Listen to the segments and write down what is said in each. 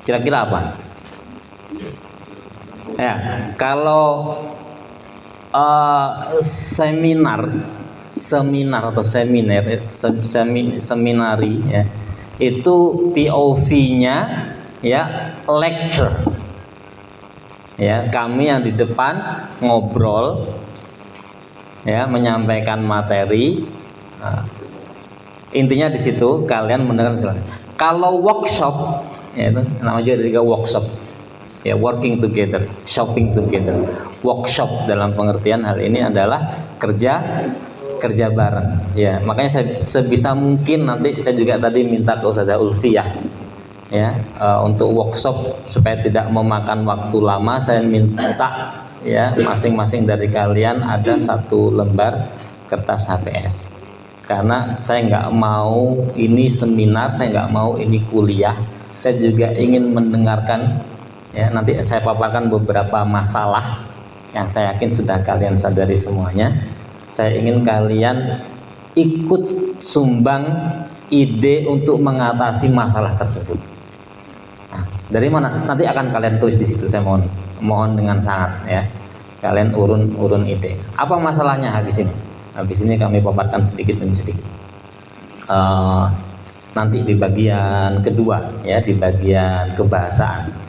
Kira-kira apa? Ya, kalau seminar atau seminari ya, itu POV-nya ya lecture. Ya, kami yang di depan ngobrol ya, menyampaikan materi. Nah, intinya di situ kalian mendengar. Kalau workshop ya, itu namanya juga workshop ya, working together, shopping together. Workshop dalam pengertian hal ini adalah kerja bareng ya. Makanya saya sebisa mungkin nanti saya juga tadi minta ke Ustazah Ulfi ya, untuk workshop supaya tidak memakan waktu lama, saya minta ya masing-masing dari kalian ada 1 lembar kertas HPS, karena saya nggak mau ini seminar, saya nggak mau ini kuliah, saya juga ingin mendengarkan ya. Nanti saya paparkan beberapa masalah yang saya yakin sudah kalian sadari semuanya. Saya ingin kalian ikut sumbang ide untuk mengatasi masalah tersebut. Nah, dari mana? Nanti akan kalian tulis di situ. Saya mohon dengan sangat ya. Kalian urun ide. Apa masalahnya habis ini? Habis ini kami paparkan sedikit demi sedikit. Nanti di bagian kedua ya, di bagian kebahasaan.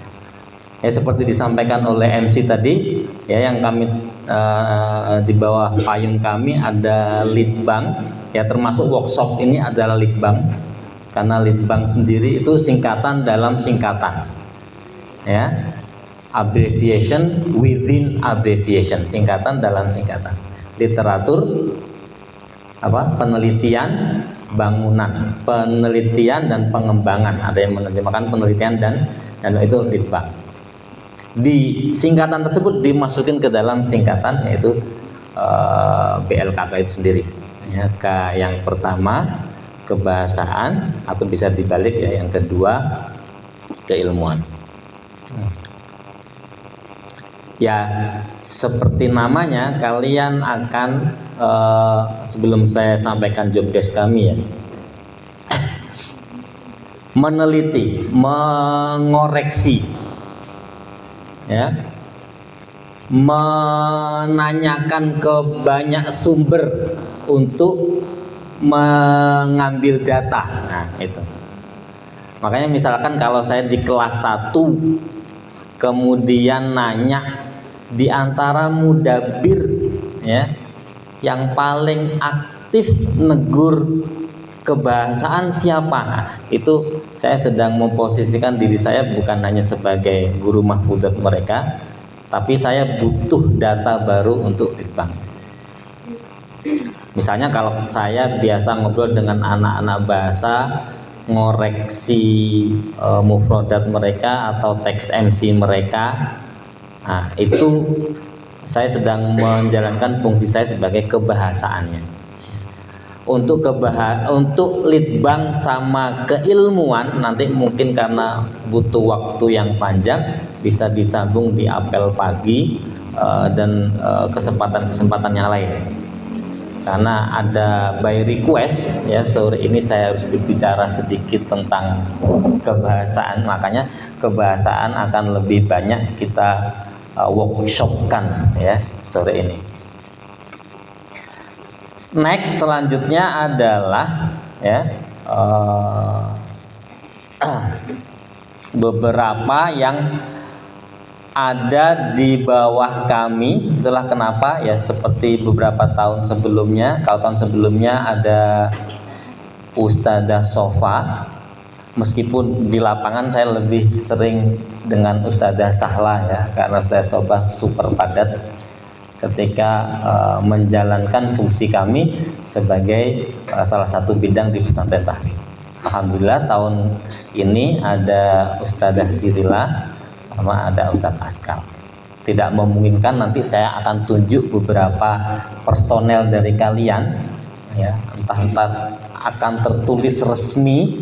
Ya, seperti disampaikan oleh MC tadi ya, yang kami di bawah payung kami ada Litbang ya, termasuk workshop ini adalah Litbang, karena Litbang sendiri itu singkatan dalam singkatan ya, abbreviation within abbreviation, singkatan dalam singkatan. Literatur penelitian bangunan, penelitian dan pengembangan, ada yang menerjemahkan penelitian dan itu Litbang. Di singkatan tersebut dimasukin ke dalam singkatan, yaitu BLKK itu sendiri ya. Yang pertama kebahasaan, atau bisa dibalik ya, yang kedua keilmuan. Ya, seperti namanya, kalian akan sebelum saya sampaikan job desk kami ya, meneliti, mengoreksi ya, menanyakan ke banyak sumber untuk mengambil data. Nah, itu. Makanya misalkan kalau saya di kelas 1 kemudian nanya di antara mudabir ya, yang paling aktif negur kebahasaan siapa? Nah, itu saya sedang memposisikan diri saya bukan hanya sebagai guru mahfudzat mereka, tapi saya butuh data baru untuk Litbang. Misalnya kalau saya biasa ngobrol dengan anak-anak bahasa, ngoreksi mufrodat mereka atau teks MC mereka, nah itu saya sedang menjalankan fungsi saya sebagai kebahasaannya. Untuk Litbang sama keilmuan nanti mungkin karena butuh waktu yang panjang bisa disambung di apel pagi dan kesempatan-kesempatan yang lain. Karena ada by request ya, sore ini saya harus berbicara sedikit tentang kebahasaan, makanya kebahasaan akan lebih banyak kita workshopkan ya sore ini. Next, selanjutnya adalah ya beberapa yang ada di bawah kami. Itulah kenapa ya, seperti beberapa tahun sebelumnya. Kalau tahun sebelumnya ada Ustadzah Sofa, meskipun di lapangan saya lebih sering dengan Ustadzah Sahla ya, karena Ustadzah Sofa super padat ketika menjalankan fungsi kami sebagai salah satu bidang di pesantren tahfiz. Alhamdulillah tahun ini ada Ustadzah Sirila sama ada Ustadz Askal. Tidak memungkinkan, nanti saya akan tunjuk beberapa personel dari kalian ya, entah akan tertulis resmi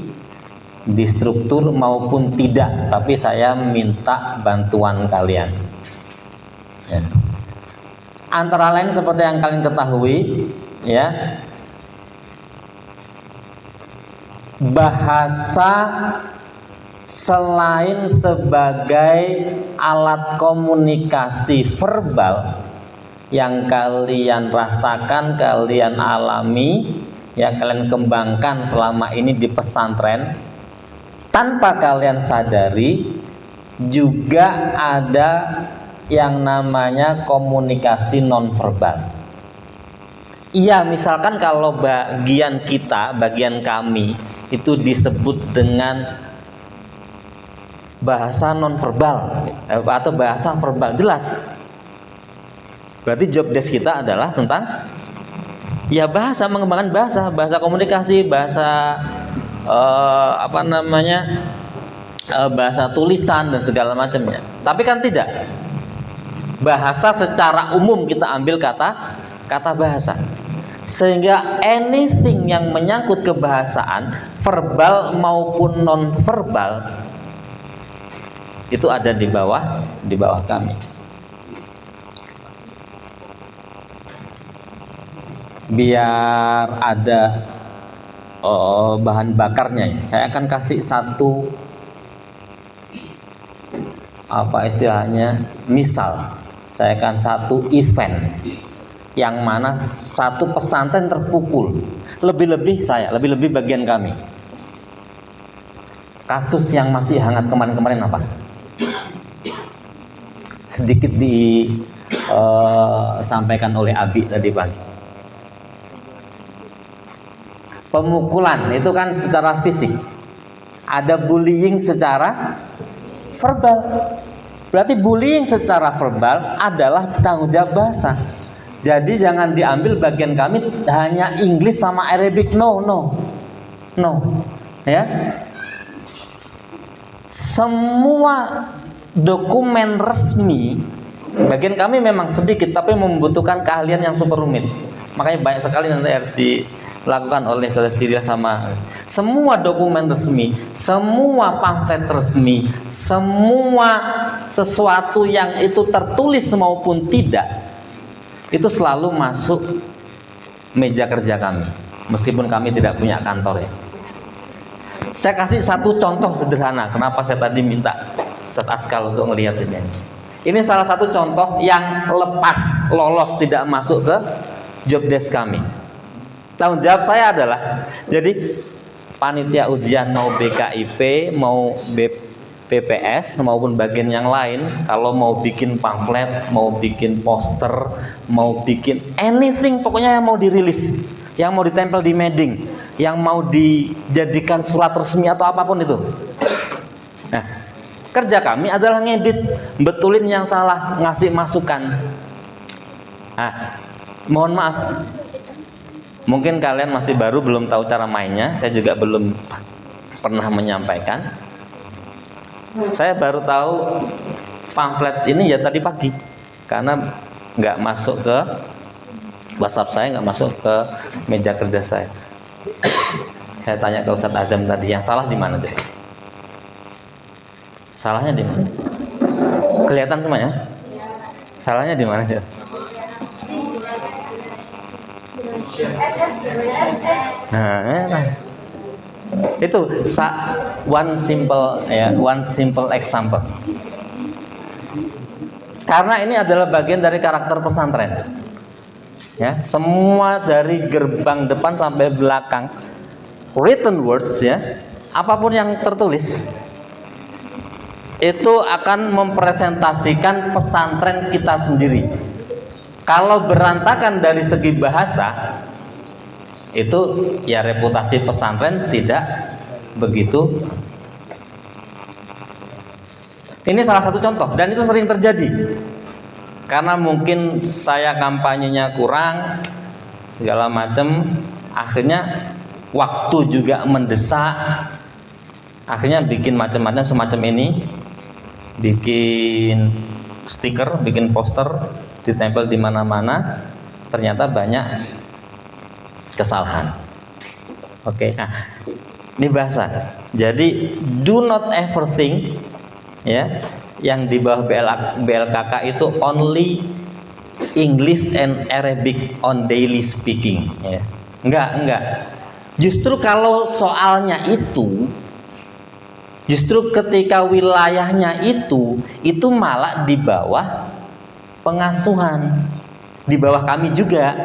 di struktur maupun tidak, tapi saya minta bantuan kalian ya. Antara lain seperti yang kalian ketahui ya, bahasa selain sebagai alat komunikasi verbal yang kalian rasakan, kalian alami, ya kalian kembangkan selama ini di pesantren, tanpa kalian sadari juga ada yang namanya komunikasi nonverbal. Iya, misalkan kalau bagian kita, bagian kami itu disebut dengan bahasa nonverbal atau bahasa verbal, jelas. Berarti job desk kita adalah tentang ya bahasa, mengembangkan bahasa komunikasi, bahasa bahasa tulisan dan segala macamnya. Tapi kan tidak. Bahasa secara umum kita ambil kata bahasa. Sehingga anything yang menyangkut kebahasaan, verbal maupun non-verbal, itu ada di bawah kami. Biar ada bahan bakarnya, saya akan kasih satu misal. Saya akan satu event yang mana satu pesantren terpukul, lebih-lebih bagian kami. Kasus yang masih hangat kemarin-kemarin apa? Sedikit disampaikan oleh Abi tadi pagi. Pemukulan itu kan secara fisik, ada bullying secara verbal. Berarti bullying secara verbal adalah tanggung jawab bahasa. Jadi jangan diambil bagian kami hanya Inggris sama Arabic, no. Ya. Semua dokumen resmi, bagian kami memang sedikit tapi membutuhkan keahlian yang super rumit. Makanya banyak sekali nanti harus dilakukan oleh saudara Syria sama semua dokumen resmi, semua pamflet resmi, semua sesuatu yang itu tertulis maupun tidak, itu selalu masuk meja kerja kami, meskipun kami tidak punya kantor ya. Saya kasih satu contoh sederhana, kenapa saya tadi minta Ustaz Askal untuk melihat ini. Ini salah satu contoh yang lolos tidak masuk ke job desk kami. Tanggung jawab saya adalah, jadi panitia ujian mau BKIP, mau PPS maupun bagian yang lain, kalau mau bikin pamflet, mau bikin poster, mau bikin anything, pokoknya yang mau dirilis, yang mau ditempel di mading, yang mau dijadikan surat resmi atau apapun itu. Nah, kerja kami adalah ngedit, betulin yang salah, ngasih masukan. Nah, mohon maaf, mungkin kalian masih baru, belum tahu cara mainnya. Saya juga belum pernah menyampaikan. Saya baru tahu pamflet ini ya tadi pagi, karena nggak masuk ke WhatsApp saya, nggak masuk ke meja kerja saya. Saya tanya ke Ustadz Azam tadi, yang salah di mana? Salahnya di mana? Kelihatan cuma ya? Salahnya di mana sih? Nah, itu one simple example. Karena ini adalah bagian dari karakter pesantren. Ya, semua dari gerbang depan sampai belakang, written words ya, apapun yang tertulis itu akan mempresentasikan pesantren kita sendiri. Kalau berantakan dari segi bahasa, itu ya reputasi pesantren tidak begitu. Ini salah satu contoh, dan itu sering terjadi. Karena mungkin saya kampanyenya kurang, segala macam, akhirnya waktu juga mendesak, akhirnya bikin macam-macam semacam ini, bikin stiker, bikin poster, ditempel di mana-mana, ternyata banyak kesalahan. Oke, nah ini bahasa. Jadi do not ever think ya, yang di bawah BLKK itu only English and Arabic on daily speaking ya. Enggak. Justru kalau soalnya itu Justru ketika wilayahnya itu malah di bawah pengasuhan, di bawah kami juga.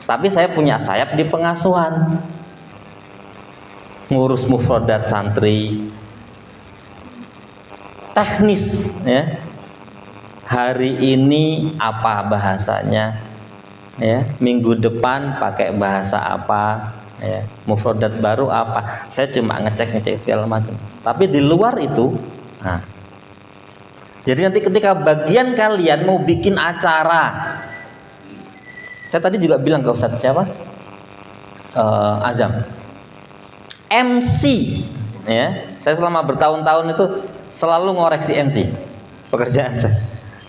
Tapi saya punya sayap di pengasuhan, ngurus mufrodat santri, teknis ya. Hari ini apa bahasanya ya, minggu depan pakai bahasa apa ya, mufrodat baru apa. Saya cuma ngecek segala macam. Tapi di luar itu, nah, jadi nanti ketika bagian kalian mau bikin acara, saya tadi juga bilang ke Ustadz siapa, Azam, MC ya. Saya selama bertahun-tahun itu selalu ngoreksi MC pekerjaan saya.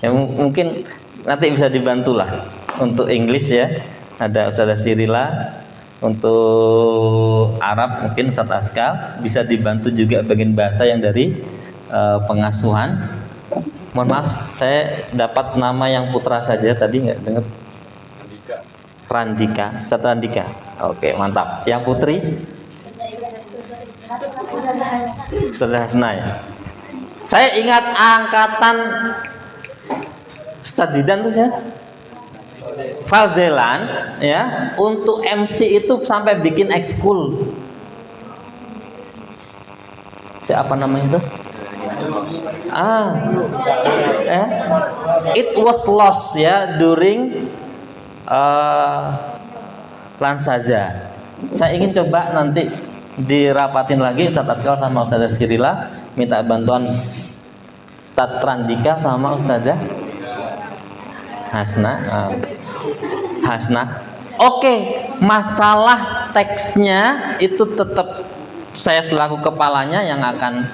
Ya, mungkin nanti bisa dibantulah untuk English ya, ada Ustazah Sirila. Untuk Arab mungkin Ustaz Askal, bisa dibantu juga bagian bahasa yang dari pengasuhan. Mohon maaf, saya dapat nama yang putra saja tadi, nggak dengar. Randika, Ustaz Randika. Oke, mantap. Yang putri? Ustazah Hasna ya. Saya ingat angkatan Ustaz Zidan itu ya, Falzelan ya, untuk MC itu sampai bikin ekskul. Siapa namanya itu? It was lost ya during Lansaza. Saya ingin coba nanti dirapatin lagi Ustaz Askal sama Ustazah Sirila, minta bantuan Ustaz Randika sama Ustazah Hasna. Oke, masalah teksnya itu tetap saya selaku kepalanya yang akan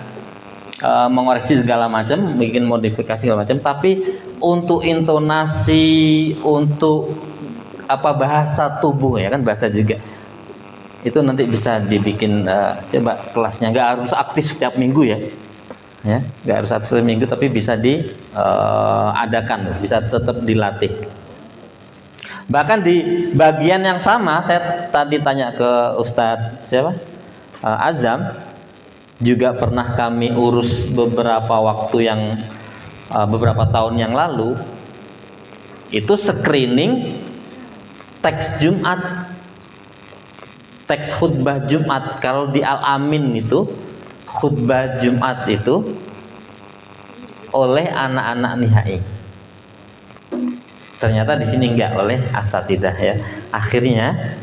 mengoreksi segala macam, bikin modifikasi segala macam. Tapi untuk intonasi, untuk bahasa tubuh ya kan, bahasa juga itu nanti bisa dibikin coba kelasnya. Nggak harus aktif setiap minggu ya, nggak harus setiap minggu, tapi bisa diadakan, bisa tetap dilatih. Bahkan di bagian yang sama, saya tadi tanya ke Ustadz siapa, Azam, juga pernah kami urus beberapa tahun yang lalu, itu screening teks Jumat, teks khutbah Jumat. Kalau di Al-Amin itu khutbah Jumat itu oleh anak-anak nihai. Ternyata di sini enggak, oleh asatidah ya. Akhirnya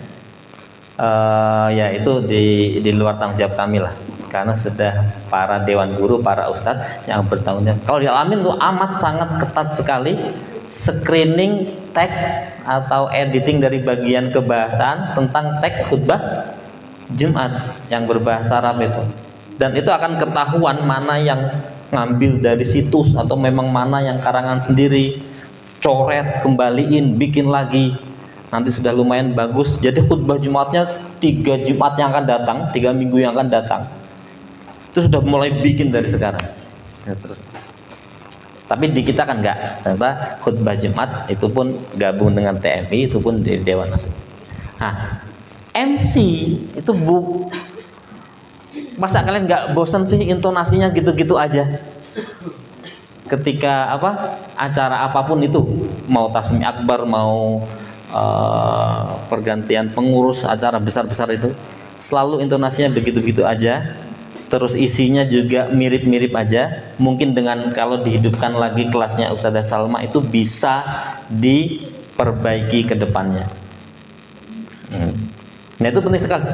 ya itu di luar tanggung jawab kami lah, karena sudah para dewan guru, para ustadz yang bertanggung jawab. Kalau di Al-Amin itu amat sangat ketat sekali screening teks atau editing dari bagian kebahasaan tentang teks khutbah Jumat yang berbahasa Arab itu. Dan itu akan ketahuan mana yang ngambil dari situs atau memang mana yang karangan sendiri, coret, kembaliin, bikin lagi. Nanti sudah lumayan bagus. Jadi khutbah Jumatnya 3 Jumat yang akan datang, 3 minggu yang akan datang, itu sudah mulai bikin dari sekarang ya, terus. Tapi di kita kan enggak, ternyata khutbah Jumat itu pun gabung dengan TMI, itu pun di Dewan Nasihat. Nah, MC itu masa kalian nggak bosan sih intonasinya gitu-gitu aja? Ketika acara apapun itu, mau tasmi akbar, mau pergantian pengurus acara besar-besar itu, selalu intonasinya begitu-begitu aja. Terus isinya juga mirip-mirip aja. Mungkin dengan kalau dihidupkan lagi kelasnya Ustazah Salma itu bisa diperbaiki ke depannya. Nah itu penting sekali.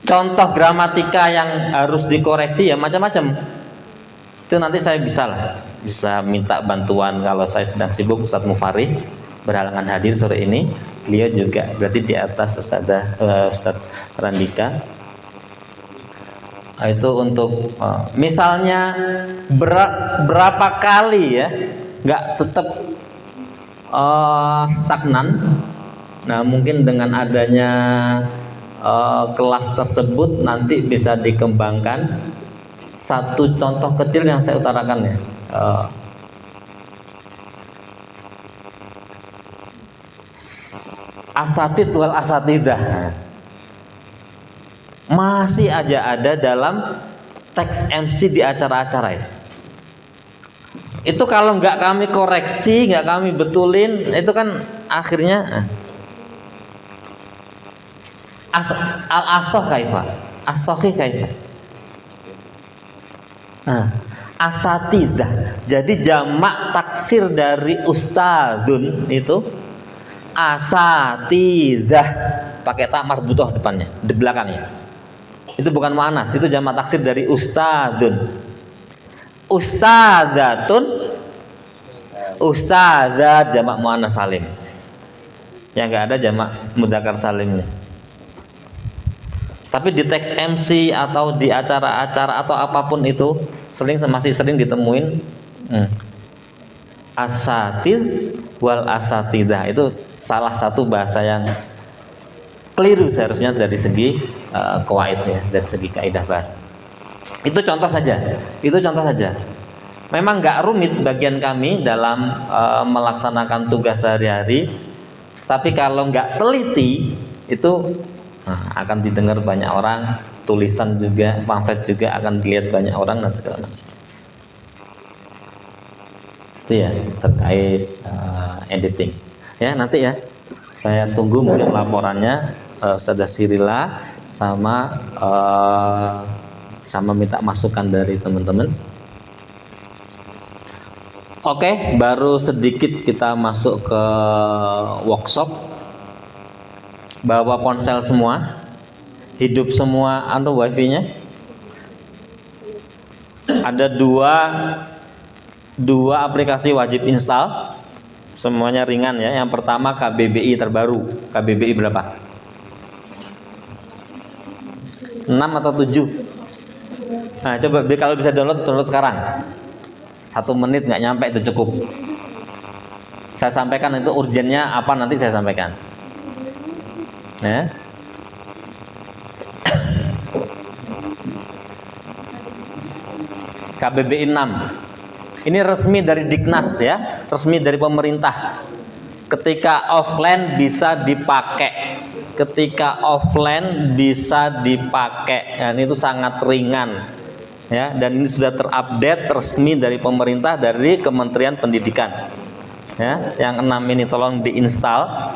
Contoh gramatika yang harus dikoreksi ya macam-macam. Itu nanti saya bisa minta bantuan kalau saya sedang sibuk. Ustadz Mufarih berhalangan hadir sore ini. Beliau juga berarti di atas Ustadz Randika. Itu untuk misalnya berapa kali ya nggak tetap stagnan. Nah mungkin dengan adanya kelas tersebut nanti bisa dikembangkan. Satu contoh kecil yang saya utarakan ya, asatid wal asatidah. masih aja ada dalam teks MC di acara-acara itu. Itu kalau nggak kami koreksi, nggak kami betulin, itu kan akhirnya al-asoh kaifa, as-sohih kaifa. Asatidah. Jadi jamak taksir dari ustadzun itu asatidah, pakai tak marbutoh depannya, di belakangnya. Itu bukan muannas, itu jamak taksir dari ustadzun. Ustadzatun, ustadzat jamak muannas salim. Yang enggak ada jamak mudzakkar salimnya. Tapi di teks MC atau di acara-acara atau apapun itu masih sering ditemuin asatid wal asatidah. Itu salah satu bahasa yang keliru seharusnya dari segi qawaid ya, dari segi kaidah bahasa. Itu contoh saja. Memang nggak rumit bagian kami dalam melaksanakan tugas sehari-hari, tapi kalau nggak teliti itu akan didengar banyak orang, tulisan juga, pamflet juga akan dilihat banyak orang dan segala macam. Itu ya terkait editing. Ya nanti ya saya tunggu mungkin laporannya Ustazah Sirila sama minta masukan dari teman-teman. Oke, baru sedikit kita masuk ke workshop. Bawa ponsel semua, hidup semua wifi-nya. Ada dua aplikasi wajib install, semuanya ringan ya. Yang pertama KBBI terbaru. KBBI berapa? 6 atau 7? Nah coba kalau bisa download sekarang. 1 menit nggak nyampe itu cukup. Saya sampaikan itu urgennya apa, nanti saya sampaikan ya. KBBI 6 ini resmi dari Diknas ya, resmi dari pemerintah. Ketika offline bisa dipakai, dan itu sangat ringan ya, dan ini sudah terupdate resmi dari pemerintah, dari Kementerian Pendidikan ya. Yang 6 ini tolong diinstal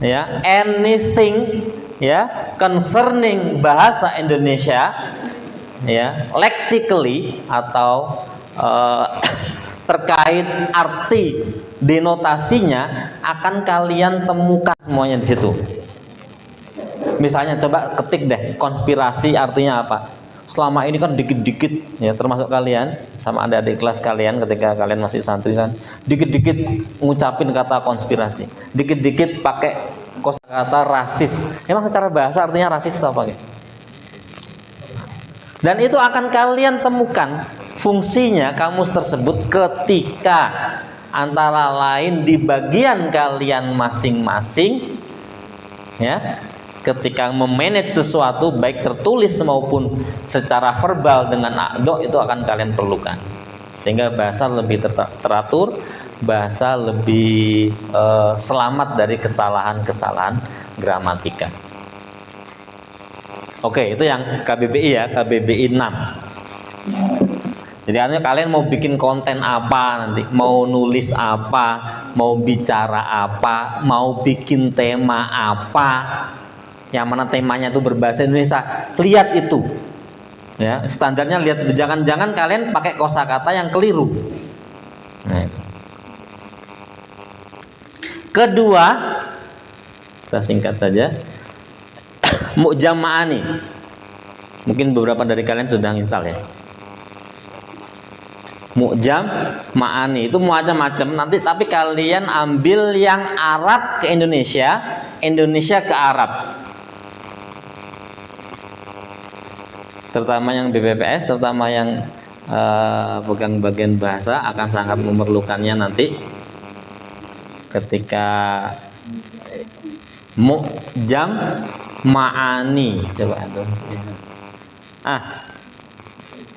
ya. Anything ya concerning bahasa Indonesia ya, lexically atau terkait arti denotasinya akan kalian temukan semuanya di situ. Misalnya coba ketik deh konspirasi artinya apa. Selama ini kan dikit-dikit ya, termasuk kalian sama adik-adik kelas kalian ketika kalian masih santri kan, dikit-dikit ngucapin kata konspirasi, dikit-dikit pakai kosakata rasis. Emang secara bahasa artinya rasis atau apa gitu? Dan itu akan kalian temukan fungsinya kamus tersebut ketika antara lain di bagian kalian masing-masing ya, ketika memanage sesuatu baik tertulis maupun secara verbal dengan a'dha, itu akan kalian perlukan sehingga bahasa lebih teratur, bahasa lebih selamat dari kesalahan-kesalahan gramatika. Oke, itu yang KBBI ya, KBBI 6. Jadi artinya kalian mau bikin konten apa nanti, mau nulis apa, mau bicara apa, mau bikin tema apa, yang mana temanya itu berbahasa Indonesia, lihat itu ya, standarnya lihat itu. Jangan-jangan kalian pakai kosakata yang keliru. Nah, kedua, kita singkat saja, Mu'jam Ma'ani. Mungkin beberapa dari kalian sudah install ya. Mu'jam Ma'ani itu macam-macam nanti, tapi kalian ambil yang Arab ke Indonesia, Indonesia ke Arab. Terutama yang BPPS, terutama yang bukan bagian bahasa akan sangat memerlukannya nanti ketika Mu'jam Ma'ani. Coba itu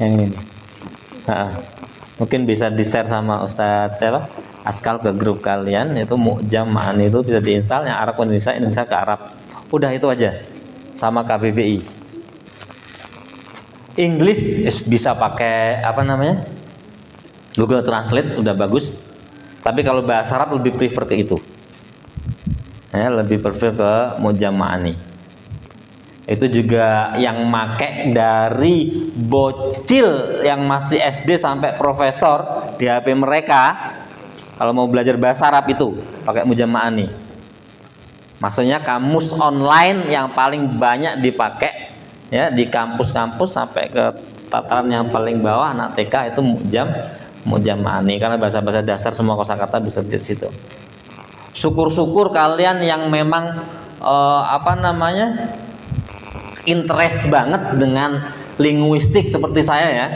yang ini mungkin bisa di-share sama Ustadz Askal ke grup kalian. Itu Mu'jam Ma'ani itu bisa diinstal, yang Arab ke Indonesia, Indonesia ke Arab. Udah itu aja, sama KBBI English bisa pakai apa namanya, Google Translate, udah bagus. Tapi kalau bahasa Arab lebih prefer ke itu, ya, lebih prefer ke Mujama'ani. Itu juga yang make dari bocil yang masih SD sampai profesor di HP mereka. Kalau mau belajar bahasa Arab itu pakai Mujama'ani. Maksudnya kamus online yang paling banyak dipakai, ya, di kampus-kampus sampai ke tataran yang paling bawah anak TK itu Mujama'ani, karena bahasa-bahasa dasar semua kosakata bisa di situ. Syukur-syukur kalian yang memang interest banget dengan linguistik seperti saya, ya.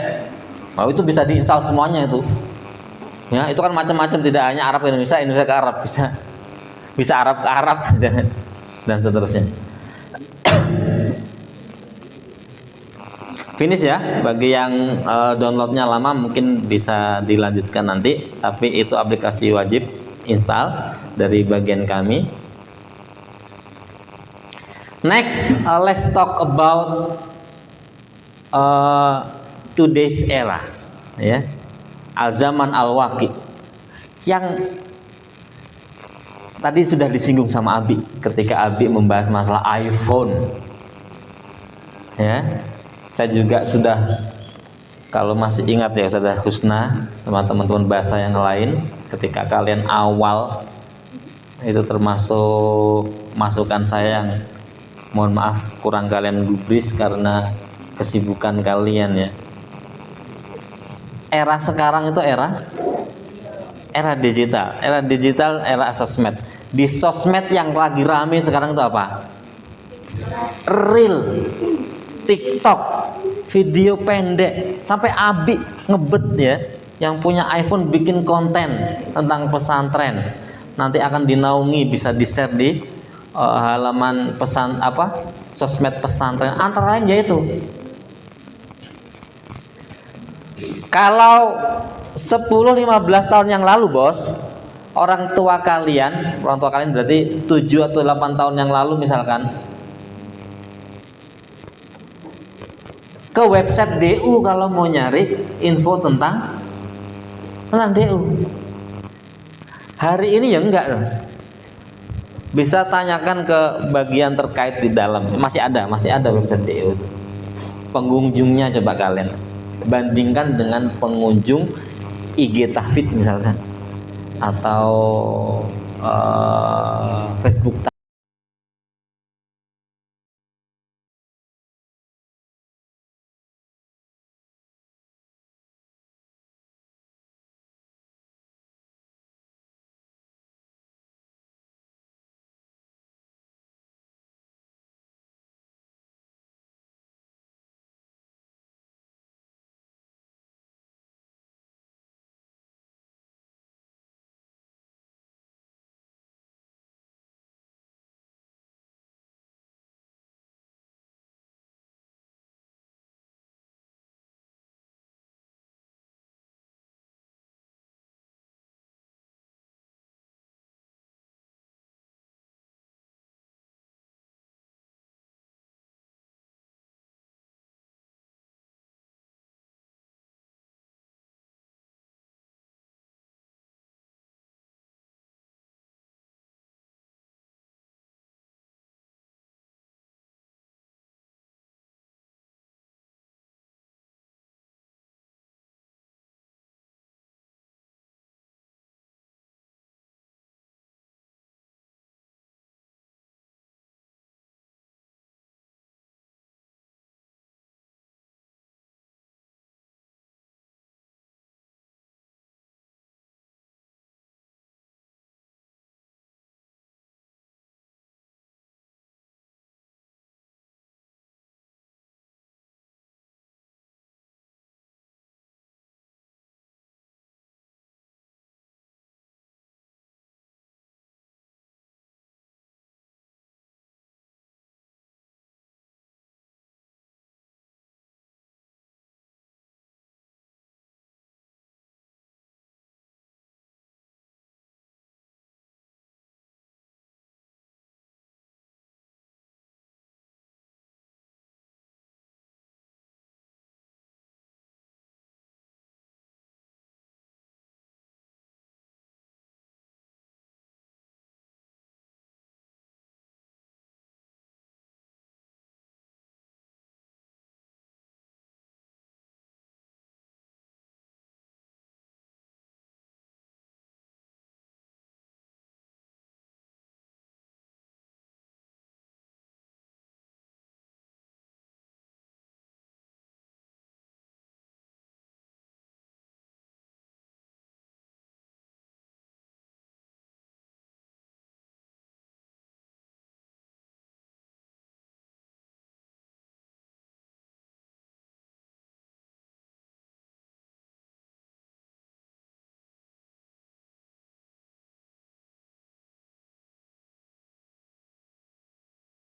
Itu bisa diinstal semuanya itu. Ya, itu kan macam-macam, tidak hanya Arab ke Indonesia, Indonesia ke Arab, bisa Arab ke Arab dan seterusnya. Finish ya, bagi yang downloadnya lama mungkin bisa dilanjutkan nanti, tapi itu aplikasi wajib install dari bagian kami. Next, let's talk about today's era, ya, al-zaman al-waqi, yang tadi sudah disinggung sama Abi ketika Abi membahas masalah iPhone, ya. Saya juga sudah, kalau masih ingat ya Ustazah Husna sama teman-teman bahasa yang lain, ketika kalian awal itu termasuk masukan saya yang mohon maaf kurang kalian gubris karena kesibukan kalian, ya. Era sekarang itu era digital, era sosmed. Di sosmed yang lagi rame sekarang itu apa? Reel, TikTok, video pendek, sampai Abi ngebet, ya, yang punya iPhone bikin konten tentang pesantren. Nanti akan dinaungi, bisa di-share di halaman sosmed pesantren, antara lain yaitu. Kalau 10-15 tahun yang lalu, Bos, orang tua kalian berarti 7 atau 8 tahun yang lalu misalkan, ke website DU kalau mau nyari info tentang DU. Hari ini ya enggak loh. Bisa tanyakan ke bagian terkait di dalam. Masih ada website DU. Pengunjungnya coba kalian bandingkan dengan pengunjung IG Tahfidz misalkan, atau Facebook